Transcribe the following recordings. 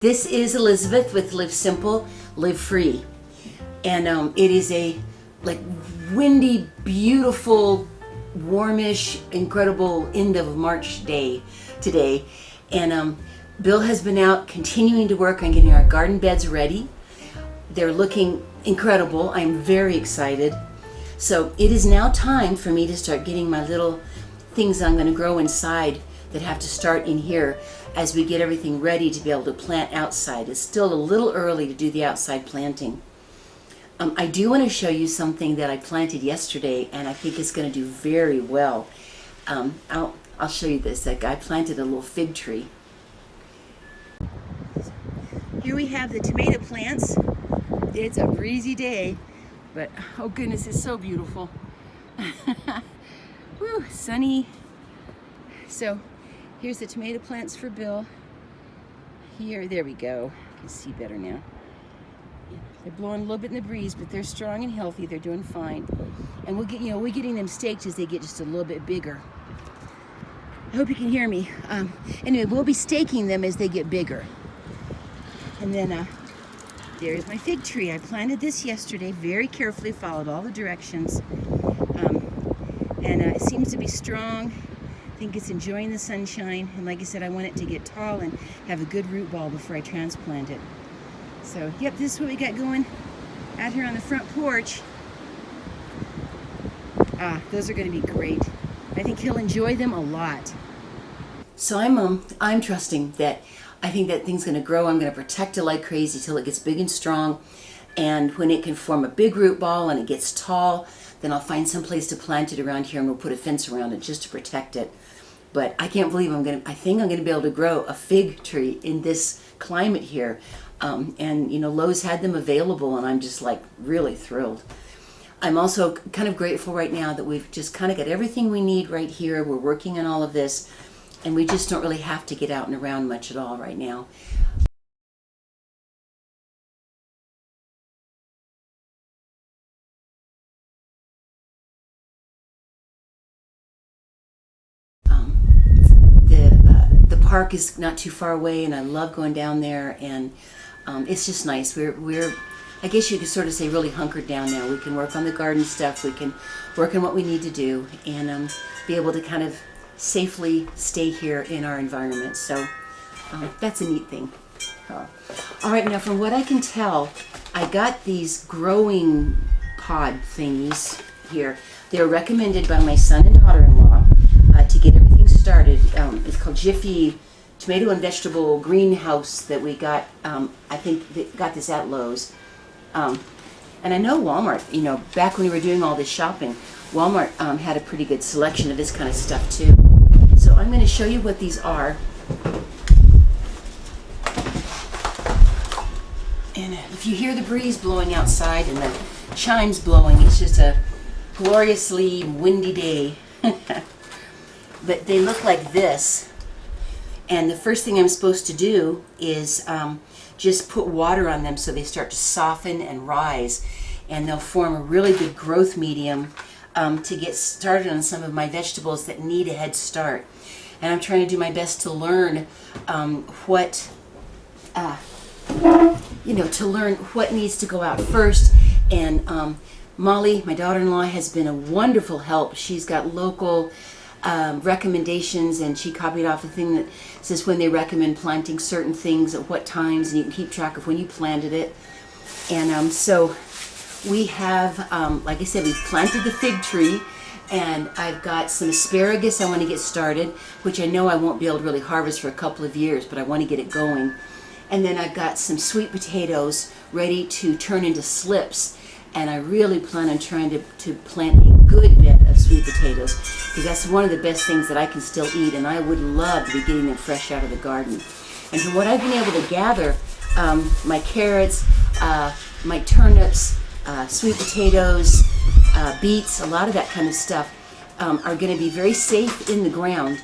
This is Elizabeth with Live Simple, Live Free. And it is a windy, beautiful, warmish, incredible end of March day today. And Bill has been out continuing to work on getting our garden beds ready. They're looking incredible. I'm very excited. So it is now time for me to start getting my little things I'm going to grow inside that have to start in here as we get everything ready to be able to plant outside. It's still a little early to do the outside planting. I do want to show you something that I planted yesterday, and I think it's going to do very well. I'll show you this. I planted a little fig tree. Here we have the tomato plants. It's a breezy day, but oh goodness, it's so beautiful. Woo, sunny. So here's the tomato plants for Bill. There we go. You can see better now. They're blowing a little bit in the breeze, but they're strong and healthy. They're doing fine. And we're getting them staked as they get just a little bit bigger. I hope you can hear me. Anyway, we'll be staking them as they get bigger. And then there's my fig tree. I planted this yesterday, very carefully, followed all the directions. And it seems to be strong. I think it's enjoying the sunshine, and like I said, I want it to get tall and have a good root ball before I transplant it. So, yep, this is what we got going out here on the front porch. Those are going to be great. I think he'll enjoy them a lot. So I'm trusting that I think that thing's going to grow. I'm going to protect it like crazy till it gets big and strong, and when it can form a big root ball and it gets tall, then I'll find some place to plant it around here, and we'll put a fence around it just to protect it. But I can't believe I think I'm going to be able to grow a fig tree in this climate here. And Lowe's had them available, and I'm just really thrilled. I'm also kind of grateful right now that we've just kind of got everything we need right here. We're working on all of this, and we just don't really have to get out and around much at all right now. The park is not too far away, and I love going down there, and it's just nice. We're I guess you could sort of say really hunkered down now. We can work on the garden stuff, we can work on what we need to do, and be able to kind of safely stay here in our environment. So that's a neat thing. All right, now from what I can tell, I got these growing pod thingies here. They're recommended by my son and daughter-in-law to get everything started. It's called Jiffy Tomato and Vegetable Greenhouse that we got. I think they got this at Lowe's. And I know Walmart, back when we were doing all this shopping, Walmart had a pretty good selection of this kind of stuff too. So I'm going to show you what these are. And if you hear the breeze blowing outside and the chimes blowing, it's just a gloriously windy day. But they look like this. And the first thing I'm supposed to do is just put water on them so they start to soften and rise, and they'll form a really good growth medium to get started on some of my vegetables that need a head start. And I'm trying to do my best to learn to learn what needs to go out first. And Molly, my daughter-in-law, has been a wonderful help. She's got local recommendations, and she copied off a thing that says when they recommend planting certain things at what times, and you can keep track of when you planted it. And so we have, like I said, we've planted the fig tree, and I've got some asparagus I want to get started, which I know I won't be able to really harvest for a couple of years, but I want to get it going. And then I've got some sweet potatoes ready to turn into slips, and I really plan on trying to plant a good bed of sweet potatoes, because that's one of the best things that I can still eat, and I would love to be getting them fresh out of the garden. And from what I've been able to gather, my carrots, my turnips, sweet potatoes, beets, a lot of that kind of stuff are going to be very safe in the ground,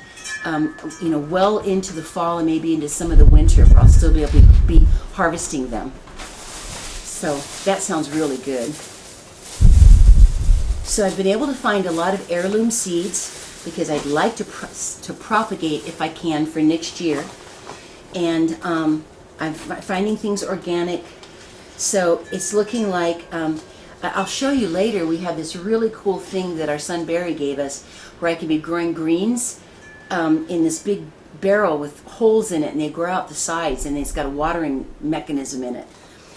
well into the fall and maybe into some of the winter, where I'll still be able to be harvesting them. So that sounds really good. So I've been able to find a lot of heirloom seeds because I'd like to propagate if I can for next year. And I'm finding things organic. So it's looking like, I'll show you later, we have this really cool thing that our son Barry gave us where I can be growing greens in this big barrel with holes in it, and they grow out the sides, and it's got a watering mechanism in it.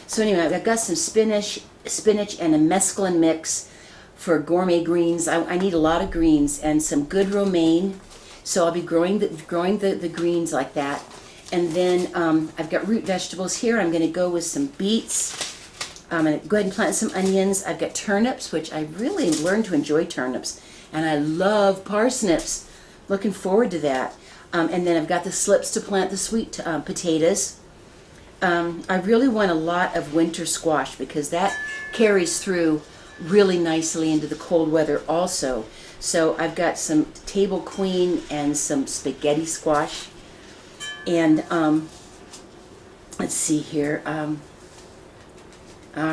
So anyway, I've got some spinach and a mesclun mix for gourmet greens. I need a lot of greens and some good romaine. So I'll be growing the greens like that. And then I've got root vegetables here. I'm going to go with some beets. I'm going to go ahead and plant some onions. I've got turnips, which I really learned to enjoy turnips. And I love parsnips. Looking forward to that. And then I've got the slips to plant the sweet potatoes. I really want a lot of winter squash because that carries through really nicely into the cold weather also. So I've got some table queen and some spaghetti squash. And let's see here. All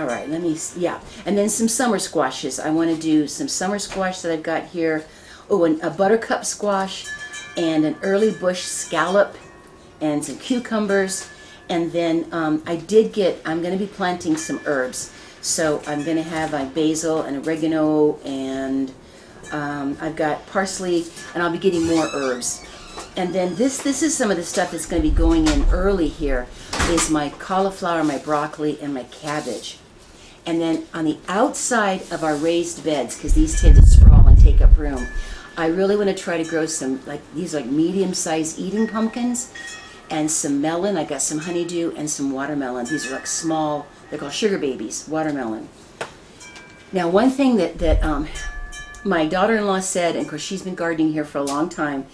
right, and then some summer squashes. I want to do some summer squash that I've got here. Oh, and a buttercup squash and an early bush scallop and some cucumbers. And then I'm going to be planting some herbs. So I'm going to have basil and oregano, and I've got parsley, and I'll be getting more herbs. And then this is some of the stuff that's going to be going in early here, is my cauliflower, my broccoli, and my cabbage. And then on the outside of our raised beds, because these tend to sprawl and take up room, I really want to try to grow some, these medium-sized eating pumpkins, and some melon. I got some honeydew and some watermelon. These are small, they're called sugar babies, watermelon. Now, one thing that my daughter-in-law said, and of course she's been gardening here for a long time,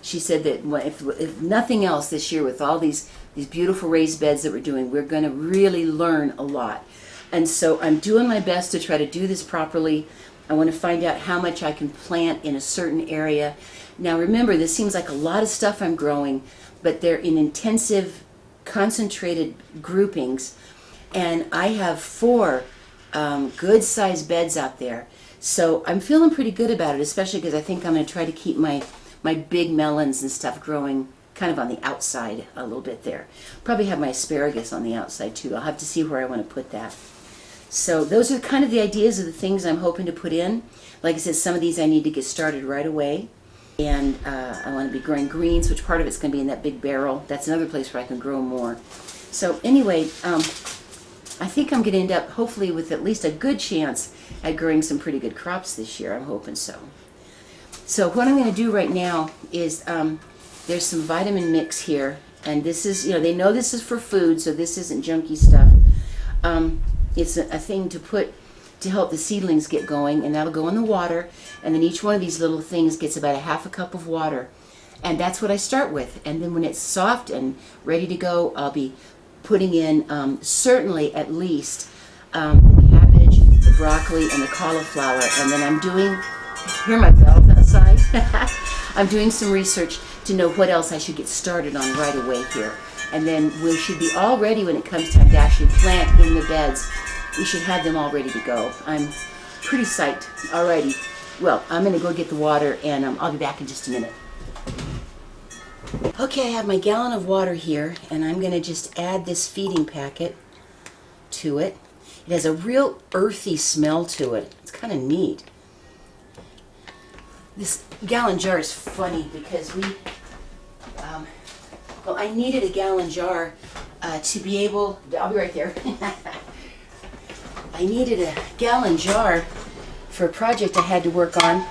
she said that if nothing else this year, with all these beautiful raised beds that we're doing, we're going to really learn a lot. And so I'm doing my best to try to do this properly. I want to find out how much I can plant in a certain area. Now remember, this seems like a lot of stuff I'm growing, but they're in intensive, concentrated groupings. And I have 4 good-sized beds out there. So I'm feeling pretty good about it, especially because I think I'm going to try to keep my big melons and stuff growing kind of on the outside a little bit there. Probably have my asparagus on the outside too. I'll have to see where I want to put that. So those are kind of the ideas of the things I'm hoping to put in. Like I said, some of these I need to get started right away. And I want to be growing greens, which part of it's going to be in that big barrel. That's another place where I can grow more. So anyway, I think I'm going to end up hopefully with at least a good chance at growing some pretty good crops this year. I'm hoping so. So what I'm going to do right now is there's some vitamin mix here, and this is, they know this is for food, so this isn't junky stuff. It's a thing to put to help the seedlings get going, and that'll go in the water, and then each one of these little things gets about a half a cup of water, and that's what I start with. And then when it's soft and ready to go, I'll be putting in certainly at least the cabbage, the broccoli, and the cauliflower, and then I'm doing, hear my bells outside? I'm doing some research to know what else I should get started on right away here. And then we should be all ready when it comes time to actually plant in the beds. We should have them all ready to go. I'm pretty psyched. Alrighty. Well, I'm going to go get the water, and I'll be back in just a minute. Okay, I have my gallon of water here, and I'm going to just add this feeding packet to it. It has a real earthy smell to it. It's kind of neat. This gallon jar is funny because I needed a gallon jar to be able, I'll be right there. I needed a gallon jar for a project I had to work on,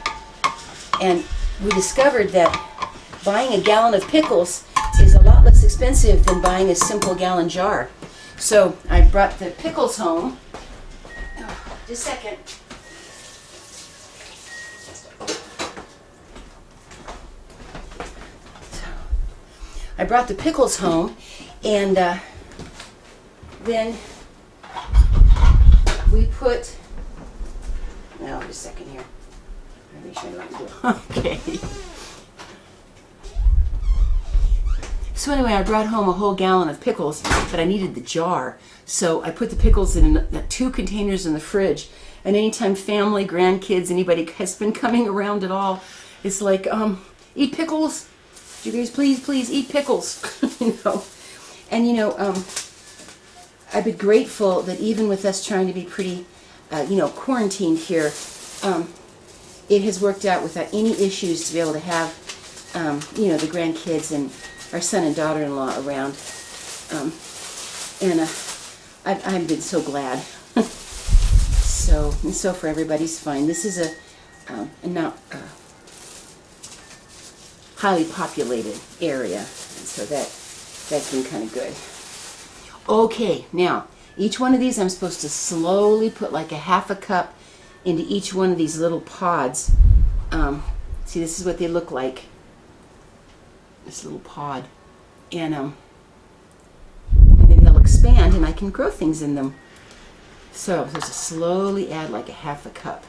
and we discovered that buying a gallon of pickles is a lot less expensive than buying a simple gallon jar. So I brought the pickles home. Oh, just a second. I brought the pickles home, and then we put, now just a second here. Make sure I know what to do. Okay. So anyway, I brought home a whole gallon of pickles, but I needed the jar. So I put the pickles in 2 containers in the fridge. And anytime family, grandkids, anybody has been coming around at all, it's like, eat pickles. You guys please eat pickles. And you know, I've been grateful that even with us trying to be pretty, you know, quarantined here, it has worked out without any issues to be able to have, you know, the grandkids and our son and daughter-in-law around. I've been so glad. So for everybody's fine. This is a not highly populated area, and so that's been kind of good. Okay, now each one of these I'm supposed to slowly put like a half a cup into each one of these little pods. See, this is what they look like. This little pod, and then they'll expand, and I can grow things in them. So just slowly add like a half a cup.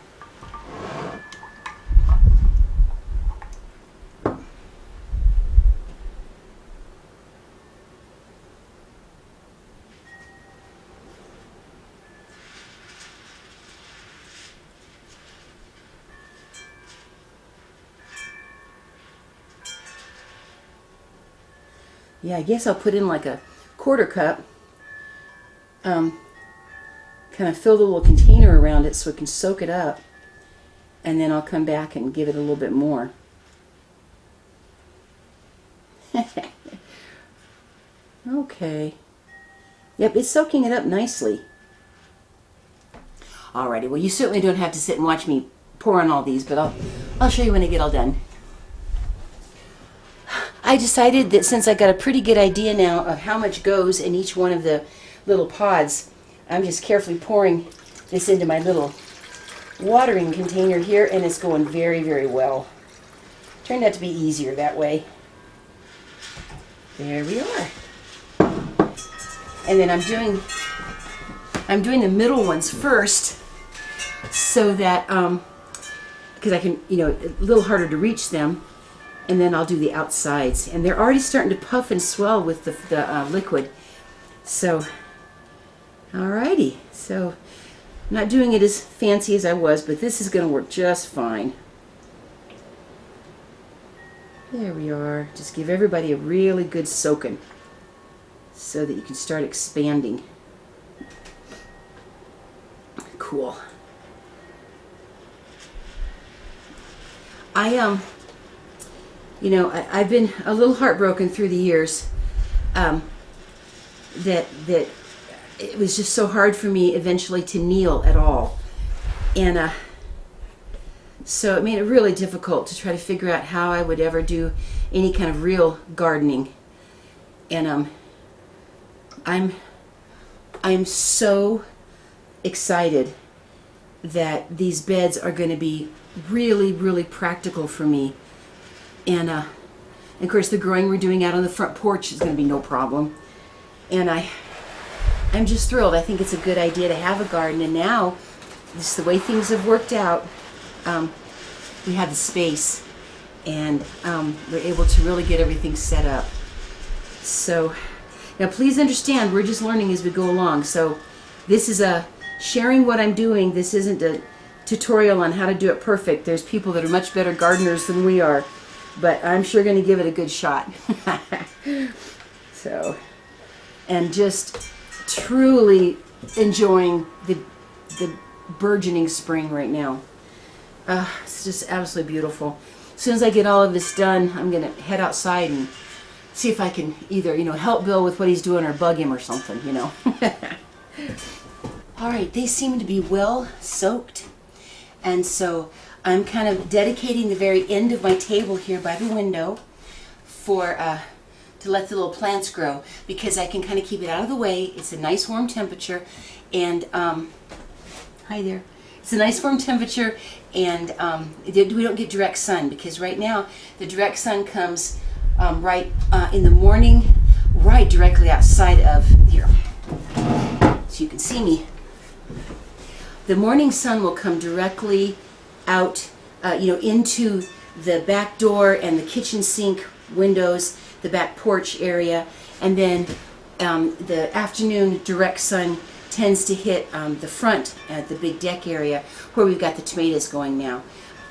Yeah, I guess I'll put in like a quarter cup. Kind of fill the little container around it so it can soak it up. And then I'll come back and give it a little bit more. Okay. Yep, it's soaking it up nicely. Alrighty, well you certainly don't have to sit and watch me pour on all these, but I'll show you when I get all done. I decided that since I got a pretty good idea now of how much goes in each one of the little pods, I'm just carefully pouring this into my little watering container here, and it's going very, very well. Turned out to be easier that way. There we are. And then I'm doing the middle ones first, so that because I can, you know, a little harder to reach them. And then I'll do the outsides, and they're already starting to puff and swell with the liquid. So, alrighty. So, I'm not doing it as fancy as I was, but this is going to work just fine. There we are. Just give everybody a really good soaking, so that you can start expanding. Cool. You know, I've been a little heartbroken through the years that it was just so hard for me eventually to kneel at all. And so it made it really difficult to try to figure out how I would ever do any kind of real gardening. And I'm so excited that these beds are going to be really, really practical for me. And of course, the growing we're doing out on the front porch is going to be no problem. And I'm just thrilled. I think it's a good idea to have a garden. And now, this is the way things have worked out. We have the space, and we're able to really get everything set up. So, now please understand, we're just learning as we go along. So, this is sharing what I'm doing. This isn't a tutorial on how to do it perfect. There's people that are much better gardeners than we are. But I'm sure going to give it a good shot. So, and just truly enjoying the burgeoning spring right now. It's just absolutely beautiful. As soon as I get all of this done, I'm going to head outside and see if I can either, you know, help Bill with what he's doing or bug him or something, you know. All right, they seem to be well soaked. And so I'm kind of dedicating the very end of my table here by the window for to let the little plants grow, because I can kind of keep it out of the way. It's a nice warm temperature, and hi there. It's a nice warm temperature, and we don't get direct sun, because right now the direct sun comes right in the morning, right directly outside of here, so you can see me. The morning sun will come directly out, you know, into the back door and the kitchen sink windows, the back porch area, and then the afternoon direct sun tends to hit the front at the big deck area where we've got the tomatoes going now.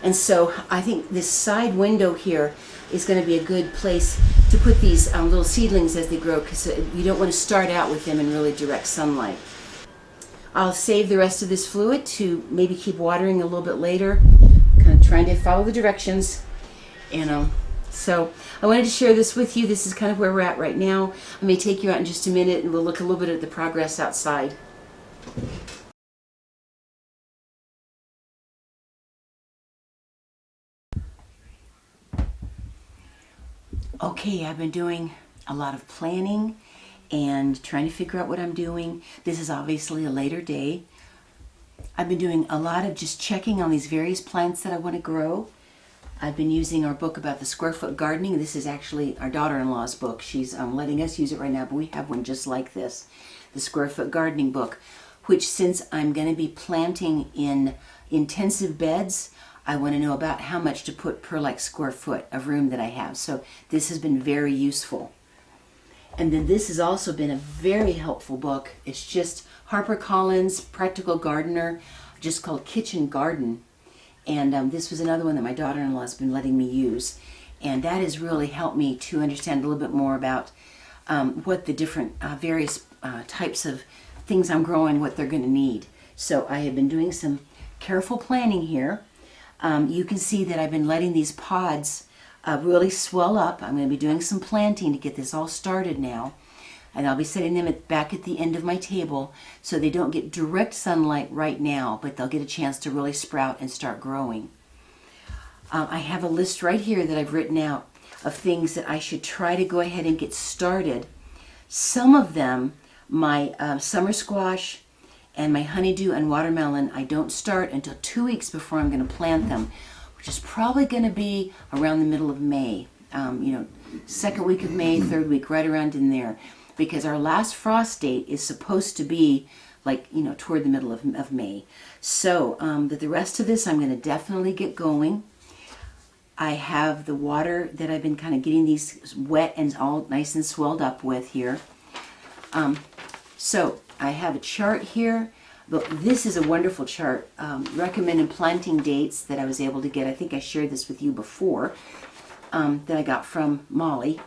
And so I think this side window here is going to be a good place to put these little seedlings as they grow, because you don't want to start out with them in really direct sunlight. I'll save the rest of this fluid to maybe keep watering a little bit later, kind of trying to follow the directions. And so I wanted to share this with you. This is kind of where we're at right now. I may take you out in just a minute and we'll look a little bit at the progress outside. Okay, I've been doing a lot of planning and trying to figure out what I'm doing. This is obviously a later day. I've been doing a lot of just checking on these various plants that I want to grow. I've been using our book about the square foot gardening. This is actually our daughter-in-law's book. She's letting us use it right now, but we have one just like this, the square foot gardening book, which, since I'm going to be planting in intensive beds, I want to know about how much to put per like square foot of room that I have. So this has been very useful. And then this has also been a very helpful book. It's just HarperCollins Practical Gardener, just called Kitchen Garden. And this was another one that my daughter-in-law has been letting me use. And that has really helped me to understand a little bit more about what the different various types of things I'm growing, what they're going to need. So I have been doing some careful planning here. You can see that I've been letting these pods really swell up. I'm going to be doing some planting to get this all started now. And I'll be setting them back at the end of my table so they don't get direct sunlight right now, but they'll get a chance to really sprout and start growing. I have a list right here that I've written out of things that I should try to go ahead and get started. Some of them, my summer squash and my honeydew and watermelon, I don't start until 2 weeks before I'm going to plant them, which is probably going to be around the middle of May. Second week of May, third week, right around in there. Because our last frost date is supposed to be like, toward the middle of May. So, but the rest of this I'm going to definitely get going. I have the water that I've been kind of getting these wet and all nice and swelled up with here. So I have a chart here. But this is a wonderful chart. Recommended planting dates that I was able to get. I think I shared this with you before, that I got from Molly.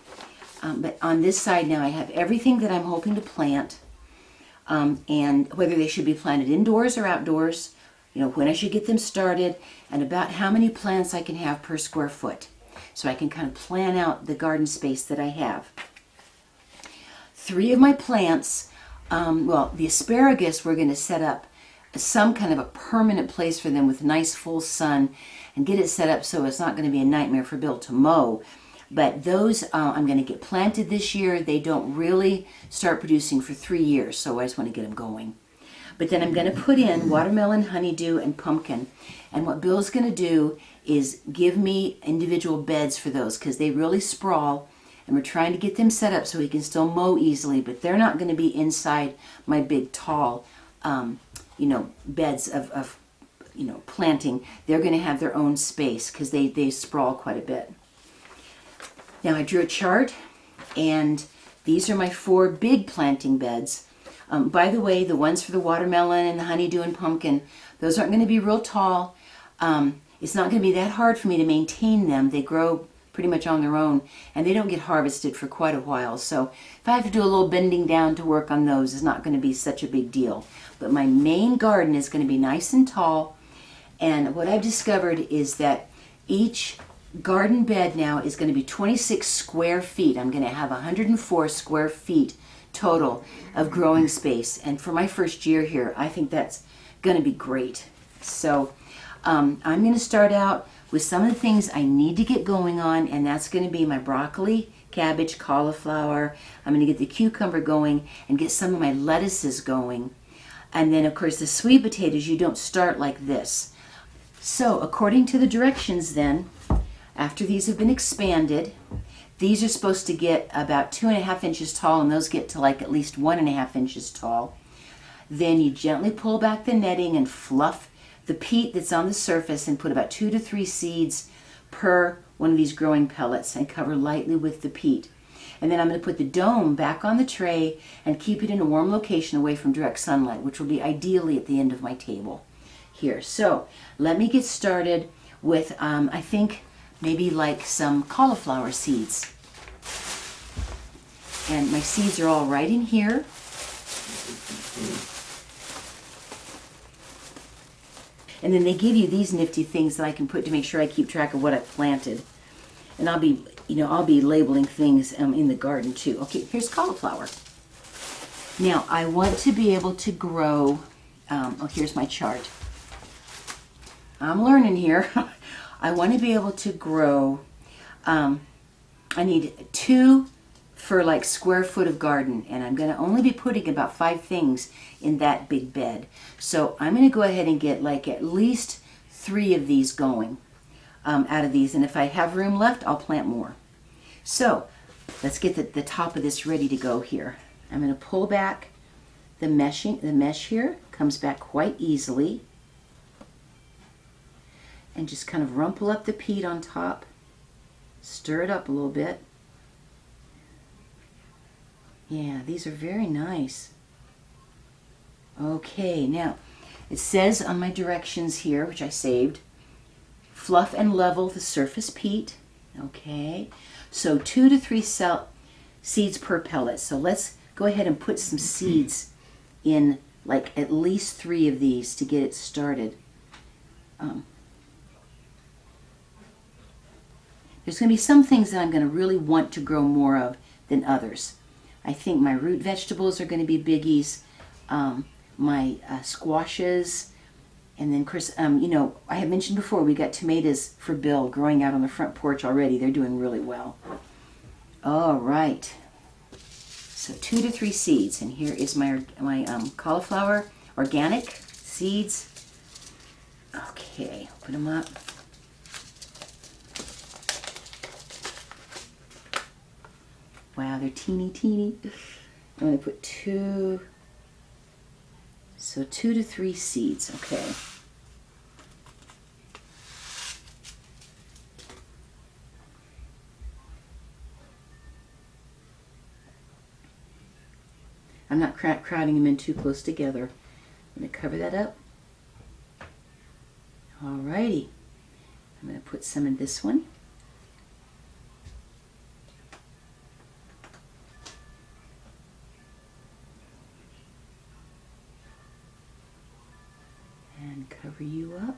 But on this side now I have everything that I'm hoping to plant, and whether they should be planted indoors or outdoors, when I should get them started, and about how many plants I can have per square foot. So I can kind of plan out the garden space that I have. 3 of my plants, the asparagus, we're going to set up some kind of a permanent place for them with nice full sun and get it set up so it's not going to be a nightmare for Bill to mow. But those I'm going to get planted this year. They don't really start producing for 3 years, so I just want to get them going. But then I'm going to put in watermelon, honeydew, and pumpkin. And what Bill's going to do is give me individual beds for those, because they really sprawl, and we're trying to get them set up so he can still mow easily, but they're not going to be inside my big, tall, beds of planting. They're going to have their own space because they sprawl quite a bit. Now I drew a chart, and these are my 4 big planting beds. By the way, the ones for the watermelon and the honeydew and pumpkin, those aren't going to be real tall. It's not going to be that hard for me to maintain them. They grow pretty much on their own, and they don't get harvested for quite a while. So if I have to do a little bending down to work on those, it's not going to be such a big deal. But my main garden is going to be nice and tall, and what I've discovered is that each garden bed now is going to be 26 square feet. I'm going to have 104 square feet total of growing space. And for my first year here, I think that's going to be great. So I'm going to start out with some of the things I need to get going on, and that's going to be my broccoli, cabbage, cauliflower. I'm going to get the cucumber going and get some of my lettuces going. And then, of course, the sweet potatoes, you don't start like this. So according to the directions then, after these have been expanded, these are supposed to get about 2.5 inches tall, and those get to like at least 1.5 inches tall. Then you gently pull back the netting and fluff the peat that's on the surface and put about 2 to 3 seeds per one of these growing pellets and cover lightly with the peat. And then I'm going to put the dome back on the tray and keep it in a warm location away from direct sunlight, which will be ideally at the end of my table here. So let me get started with, I think, maybe like some cauliflower seeds. And my seeds are all right in here. And then they give you these nifty things that I can put to make sure I keep track of what I've planted. And I'll be, I'll be labeling things in the garden too. Okay, here's cauliflower. Now, I want to be able to grow, here's my chart. I'm learning here. I want to be able to grow, I need 2 for like square foot of garden, and I'm going to only be putting about 5 things in that big bed. So I'm going to go ahead and get like at least 3 of these going out of these, and if I have room left, I'll plant more. So let's get the top of this ready to go here. I'm going to pull back the mesh here, comes back quite easily, and just kind of rumple up the peat on top, stir it up a little bit. Yeah, these are very nice. Okay, now it says on my directions here, which I saved, fluff and level the surface peat. Okay, so 2 to 3 seeds per pellet. So let's go ahead and put some seeds in, like at least 3 of these to get it started. There's going to be some things that I'm going to really want to grow more of than others. I think my root vegetables are going to be biggies, my squashes, and then, Chris, I have mentioned before, we got tomatoes for Bill growing out on the front porch already. They're doing really well. All right. So 2 to 3 seeds, and here is my cauliflower organic seeds. Okay, open them up. Wow, they're teeny, teeny. I'm going to put 2, so 2 to 3 seeds, okay. I'm not crowding them in too close together. I'm going to cover that up. Alrighty. I'm going to put some in this one. And cover you up.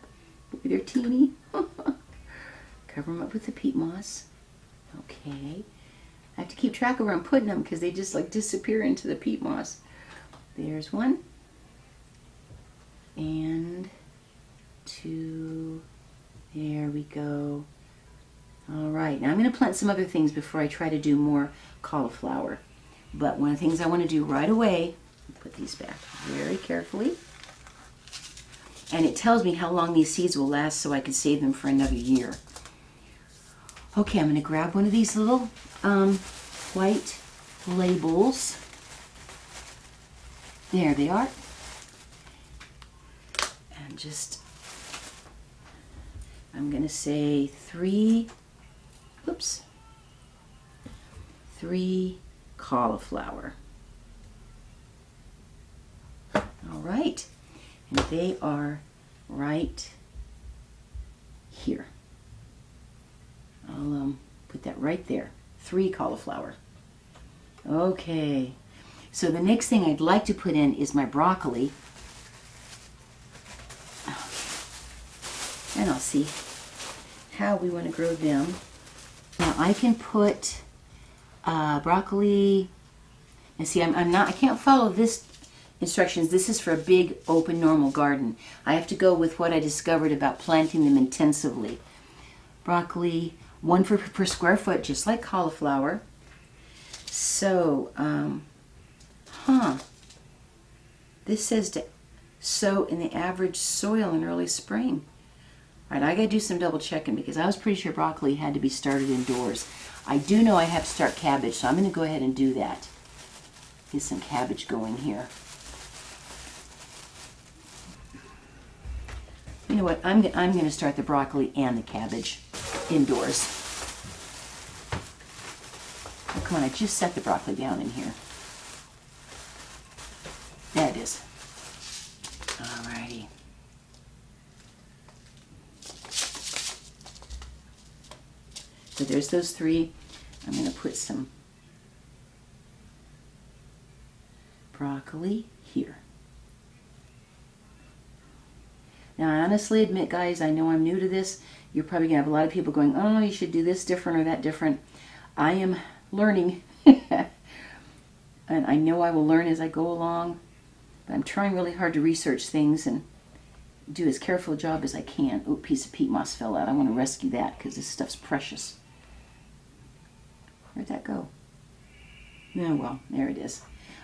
Look at their teeny. Cover them up with the peat moss. Okay. I have to keep track of where I'm putting them because they just like disappear into the peat moss. There's 1. And 2. There we go. All right. Now I'm going to plant some other things before I try to do more cauliflower. But one of the things I want to do right away, put these back very carefully. And it tells me how long these seeds will last so I can save them for another year. Okay, I'm going to grab one of these little white labels. There they are. And just, I'm going to say 3 cauliflower. All right. And they are right here. I'll put that right there. 3 cauliflower. Okay. So the next thing I'd like to put in is my broccoli. And I'll see how we want to grow them. Now I can put broccoli. And see, I can't follow this instructions. This is for a big open normal garden. I have to go with what I discovered about planting them intensively. Broccoli, 1 per square foot, just like cauliflower. So, this says to sow in the average soil in early spring. All right, I gotta do some double checking because I was pretty sure broccoli had to be started indoors. I do know I have to start cabbage, so I'm gonna go ahead and do that. Get some cabbage going here. You know what? I'm going to start the broccoli and the cabbage indoors. Oh, come on, I just set the broccoli down in here. There it is. Alrighty. So there's those three. I'm going to put some broccoli here. Now, I honestly admit, guys, I know I'm new to this. You're probably going to have a lot of people going, oh, you should do this different or that different. I am learning. And I know I will learn as I go along. But I'm trying really hard to research things and do as careful a job as I can. Oh, piece of peat moss fell out. I want to rescue that because this stuff's precious. Where'd that go? Oh, well, there it is.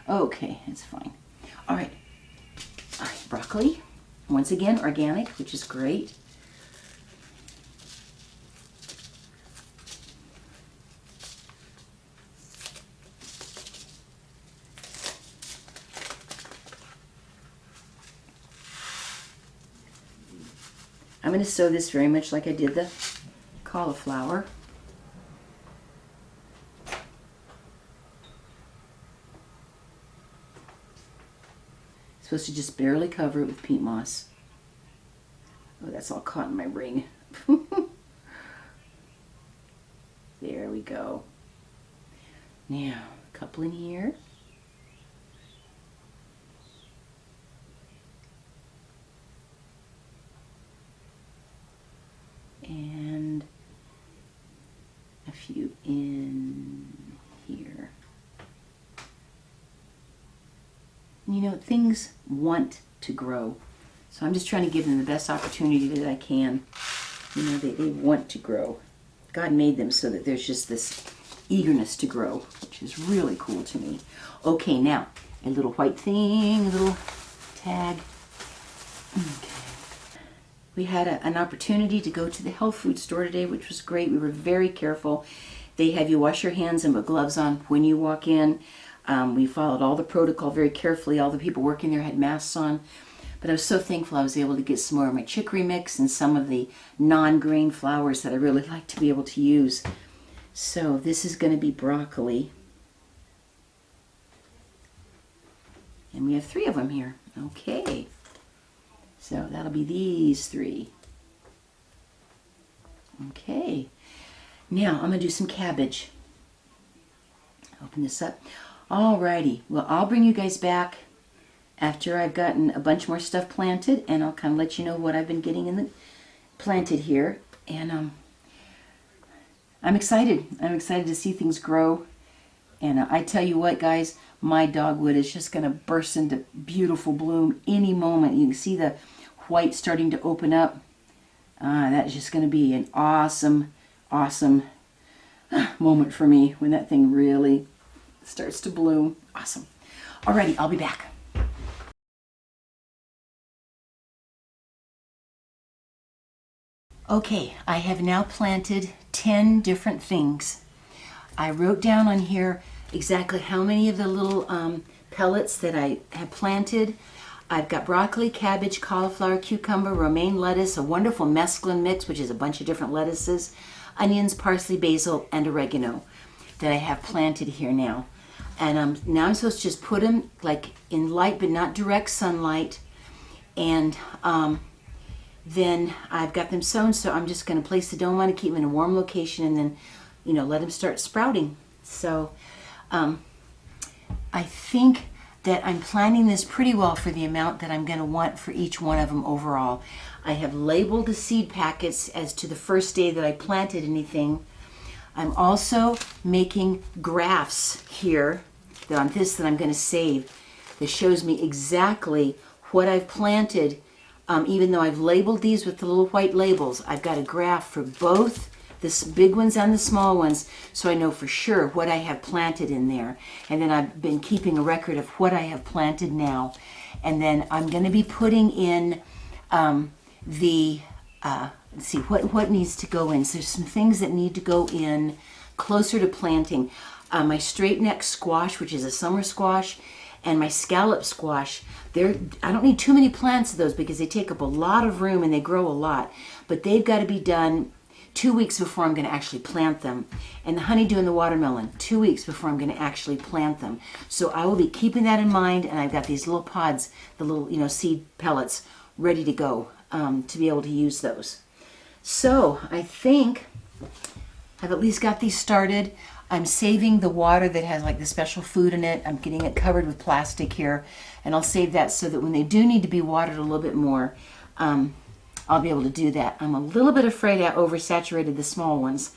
Okay, it's fine. All right, broccoli. Once again, organic, which is great. I'm going to sew this very much like I did the cauliflower. Supposed to just barely cover it with peat moss. Oh, that's all caught in my ring. There we go. Now, a couple in here. And a few in here. You know, things want to grow. So I'm just trying to give them the best opportunity that I can. You know, they want to grow. God made them so that there's just this eagerness to grow, which is really cool to me. Okay, now, a little white thing, a little tag. Okay. We had an opportunity to go to the health food store today, which was great. We were very careful. They have you wash your hands and put gloves on when you walk in. We followed all the protocol very carefully. All the people working there had masks on. But I was so thankful I was able to get some more of my chicory mix and some of the non-grain flours that I really like to be able to use. So this is going to be broccoli. And we have 3 of them here. Okay. So that'll be these 3. Okay. Now I'm going to do some cabbage. Open this up. Alrighty. Well, I'll bring you guys back after I've gotten a bunch more stuff planted, and I'll kind of let you know what I've been getting in the planted here. And I'm excited. I'm excited to see things grow. And I tell you what, guys, my dogwood is just going to burst into beautiful bloom any moment. You can see the white starting to open up. That's just going to be an awesome, awesome moment for me when that thing really starts to bloom. Awesome. Alrighty, I'll be back. Okay, I have now planted 10 different things. I wrote down on here exactly how many of the little pellets that I have planted. I've got broccoli, cabbage, cauliflower, cucumber, romaine lettuce, a wonderful mesclun mix, which is a bunch of different lettuces, onions, parsley, basil, and oregano that I have planted here now. And now I'm supposed to just put them like in light but not direct sunlight. And then I've got them sown, so I'm just going to place the dome on to keep them in a warm location and then, you know, let them start sprouting. So I think that I'm planning this pretty well for the amount that I'm going to want for each one of them overall. I have labeled the seed packets as to the first day that I planted anything. I'm also making graphs here that on this that I'm going to save that shows me exactly what I've planted. Even though I've labeled these with the little white labels, I've got a graph for both the big ones and the small ones, so I know for sure what I have planted in there. And then I've been keeping a record of what I have planted now. And then I'm going to be putting in let's see, what needs to go in. So there's some things that need to go in closer to planting. My straight neck squash, which is a summer squash, and my scallop squash. I don't need too many plants of those because they take up a lot of room and they grow a lot. But they've got to be done 2 weeks before I'm going to actually plant them. And the honeydew and the watermelon, 2 weeks before I'm going to actually plant them. So I will be keeping that in mind, and I've got these little pods, the little seed pellets, ready to go to be able to use those. So I think I've at least got these started. I'm saving the water that has like the special food in it. I'm getting it covered with plastic here, and I'll save that so that when they do need to be watered a little bit more, I'll be able to do that. I'm a little bit afraid I oversaturated the small ones,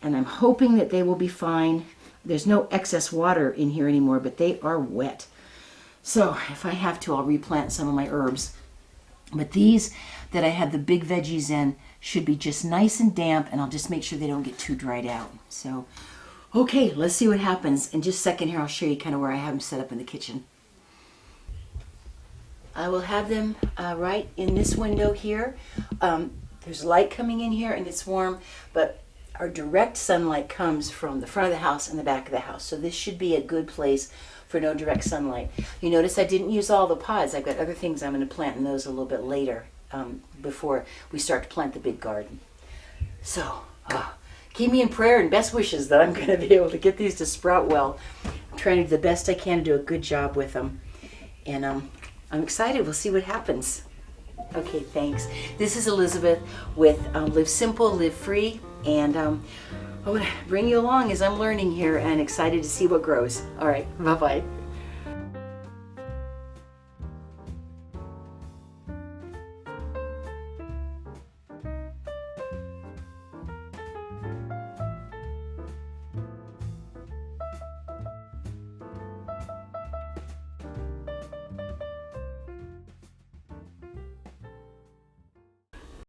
and I'm hoping that they will be fine. There's no excess water in here anymore, but they are wet. So if I have to, I'll replant some of my herbs. But these that I have the big veggies in should be just nice and damp, and I'll just make sure they don't get too dried out. So, okay, let's see what happens. In just a second here, I'll show you kind of where I have them set up in the kitchen. I will have them right in this window here. There's light coming in here and it's warm, but our direct sunlight comes from the front of the house and the back of the house. So this should be a good place for no direct sunlight. You notice I didn't use all the pods. I've got other things I'm going to plant in those a little bit later before we start to plant the big garden. So keep me in prayer and best wishes that I'm going to be able to get these to sprout well. I'm trying to do the best I can to do a good job with them. And I'm excited. We'll see what happens. Okay, thanks. This is Elizabeth with Live Simple, Live Free, and I want to bring you along as I'm learning here and excited to see what grows. All right, bye-bye.